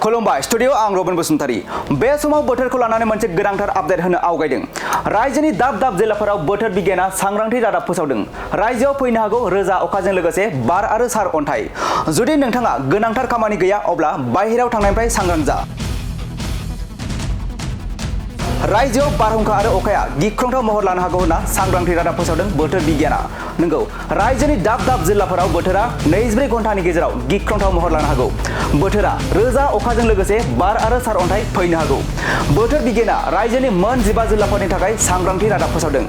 खुलुमबाय स्टुडियो आं रबिन बसुमतारी बे समाव बोथोरखौ लानानै मोनसे गोनांथार आपडेट होनो आवगायदों। रायजोनि दाब दाब जिल्लाफोराव बोथोर बिगियाना सांग्रांथि रादाब फोसावदों। रायजोआव फैनो हागौ रोजा अखाजों लोगोसे बार आरो सार अन्थाइ। जुदि नोंथाङा गोनांथार खामानि गैया अब्ला बाहेरायाव थांनायनिफ्राय सांग्रां जा। रायजोआव बारहुंखा आरो अखाया गिख्रंथाव महर लानो हागौ होनना सांग्रांथि रादाब फोसावदों बोथोर बिगियाना। नंगौ, रायजोनि दाब दाब जिल्लाफोराव बोथोरा 24 घन्टानि गेजेराव गिख्रंथाव महर लानो हागौ। बोथोरा रोजा अखाजों लोगोसे बार आरो सार अन्थाइ फैनो हागौ। बोथोर बिगियाना रायजोनि मोन 15 जिल्लाफोरनि थाखाय सांग्रांथि रादाब फोसावदों।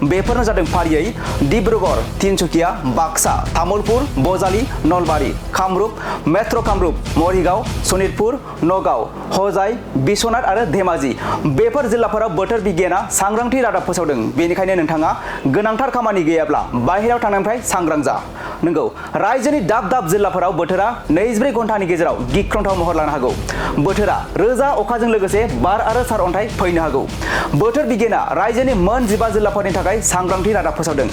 बेफोरनो जादों फारियै डिब्रुगड़, तिनसुकिया, बाक्सा, तामुलपुर, बजालि, नलबारि, कामरुप, मेट्र' कामरुप, मरिगाव, सनितपुर, नगाव, हजाइ, बिश्वनाथ आरो धेमाजि। बेफोर जिल्लाफोराव बोथोर बिगियाना सांग्रांथि रादाब फोसावदों। बेनिखायनो नोंथाङा गोनांथार खामानि गैयाब्ला बाहेरायाव थांनायनिफ्राय सांग्रां जा। नंगौ, रायजोनि दाब दाब जिल्लाफोराव बोथोरा 24 घन्टानि गेजेराव गिख्रंथाव महर लानो हागौ। बोथोरा रोजा अखाजों लोगोसे बार आरो सार अन्थाइ फैनो हागौ। बोथोर बिगियाना रायजोनि मोन 15 जिल्लाफोरनि थाखाय सांग्रांथि रादाब फोसावदों।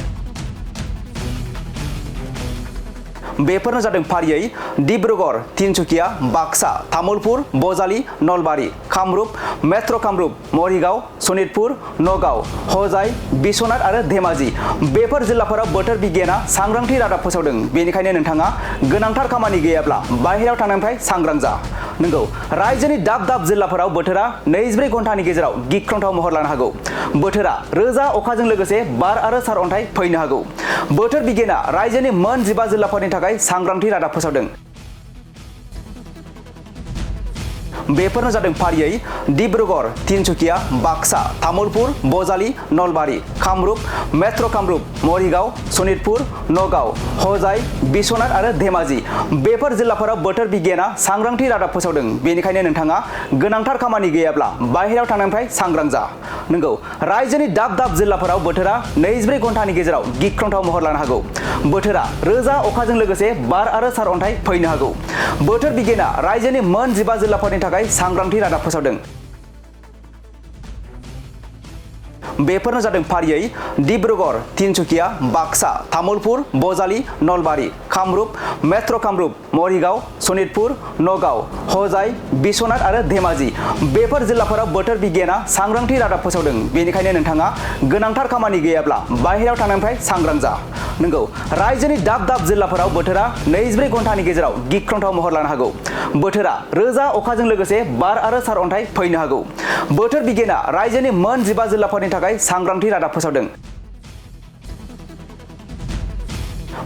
बेफोरनो जादों फारियै डिब्रुगड़, तिनसुकिया, बाक्सा, तामुलपुर, बजालि, नलबारि, कामरुप, मेट्र' कामरुप, मरिगाव, सनितपुर, नगाव, हजाइ, बिश्वनाथ आरो धेमाजि। बेफोर जिल्लाफोराव बोथोर बिगियाना सांग्रांथि रादाब फोसावदों। बेनिखायनो नोंथाङा गोनांथार खामानि गैयाब्ला बाहेरायाव थांनायनिफ्राय सांग्रां जा। नंगौ, रायजोनि दाब दाब जिल्लाफोराव बोथोरा 24 घन्टानि गेजेराव गिख्रंथाव महर लानो हागौ। बोथोरा रोजा अखाजों लोगोसे बार आरो सार अन्थाइ फैनो हागौ। बोथोर बिगियाना रायजोनि मोन 15 जिल्लाफोरनि थाखाय सांग्रांथि रादाब फोसावदों। बेफोरनो जादों फारियै डिब्रुगड़, तिनसुकिया, बाक्सा, तामुलपुर, बजालि, नलबारि, कामरुप, मेट्र' कामरुप, मरिगाव, सनितपुर, नगाव, हजाइ, बिश्वनाथ आरो धेमाजि। बेफोर जिल्लाफोराव बोथोर बिगियाना सांग्रांथि रादाब फोसावदों। बेनिखायनो नोंथाङा गोनांथार खामानि गैयाब्ला बाहेरायाव थांनायनिफ्राय सांग्रां जा। नंगौ, रायजोनि दाब दाब जिल्लाफोराव बोथोरा 24 घन्टानि गेजेराव गिख्रंथाव महर लानो हागौ। बोथोरा रोजा अखाजों लोगोसे बार आरो सार अन्थाइ फैनो हागौ। बोथोर बिगियाना रायजोनि मोन 15 जिल्लाफोरनि थाखाय सांग्रांथि रादाब फोसावदों। बेफोरनो जादों फारियै डिब्रुगड़, तिनसुकिया, बाक्सा, तामुलपुर, बजालि, नलबारि, कामरुप, मेट्र' कामरुप, मरिगाव, सनितपुर, नगाव, हजाइ, बिश्वनाथ आरो धेमाजि। बेफोर जिल्लाफोराव बोथोर बिगियाना सांग्रांथि रादाब फोसावदों। बेनिखायनो नोंथाङा गोनांथार खामानि गैयाब्ला बाहेरायाव थांनायनिफ्राय सांग्रां जा। नंगौ, रायजोनि दाब दाब जिल्लाफोराव बोथोरा 24 घन्टानि गेजेराव गिख्रंथाव महर लानो हागौ। बोथोरा रोजा अखाजों लोगोसे बार आरो सार अन्थाइ फैनो हागौ। बोथोर बिगियाना रायजोनि मोन 15 जिल्लाफोरनि थाखाय सांग्रांथि रादाब फोसावदों।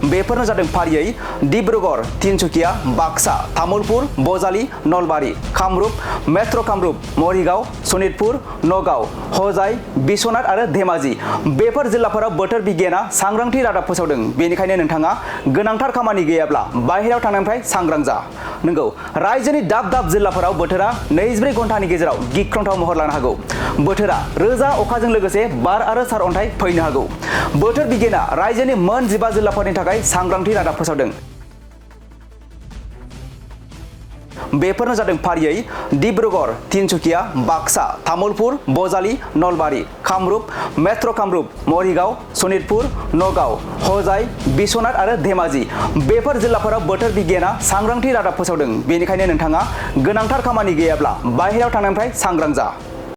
बेफोरनो जादों फारियै डिब्रुगड़, तिनसुकिया, बाक्सा, तामुलपुर, बजालि, नलबारि, कामरुप, मेट्र' कामरुप, मरिगाव, सनितपुर, नगाव, हजाइ, बिश्वनाथ आरो धेमाजि। बेफोर जिल्लाफोराव बोथोर बिगियाना सांग्रांथि रादाब फोसावदों। बेनिखायनो नोंथाङा गोनांथार खामानि गैयाब्ला बाहेरायाव थांनायनिफ्राय सांग्रां जा। नंगौ, रायजोनि दाब दाब जिल्लाफोराव बोथोरा 24 घन्टानि गेजेराव गिख्रंथाव महर लानो हागौ। बोथोरा रोजा अखाजों लोगोसे बार आरो सार अन्थाइ फैनो हागौ। बोथोर बिगियाना रायजोनि मोन 15 जिल्लाफोरनि थाखाय सांग्रांथि रादाब फोसावदों। बेफोरनो जादों फारियै डिब्रुगड़, तिनसुकिया, बाक्सा, तामुलपुर, बजालि, नलबारि, कामरुप, मेट्र' कामरुप, मरिगाव, सनितपुर, नगाव, हजाइ, बिश्वनाथ आरो धेमाजि। बेफोर जिल्लाफोराव बोथोर बिगियाना सांग्रांथि रादाब फोसावदों। बेनिखायनो नोंथाङा गोनांथार खामानि गैयाब्ला बाहेरायाव थांनायनिफ्राय सांग्रां जा।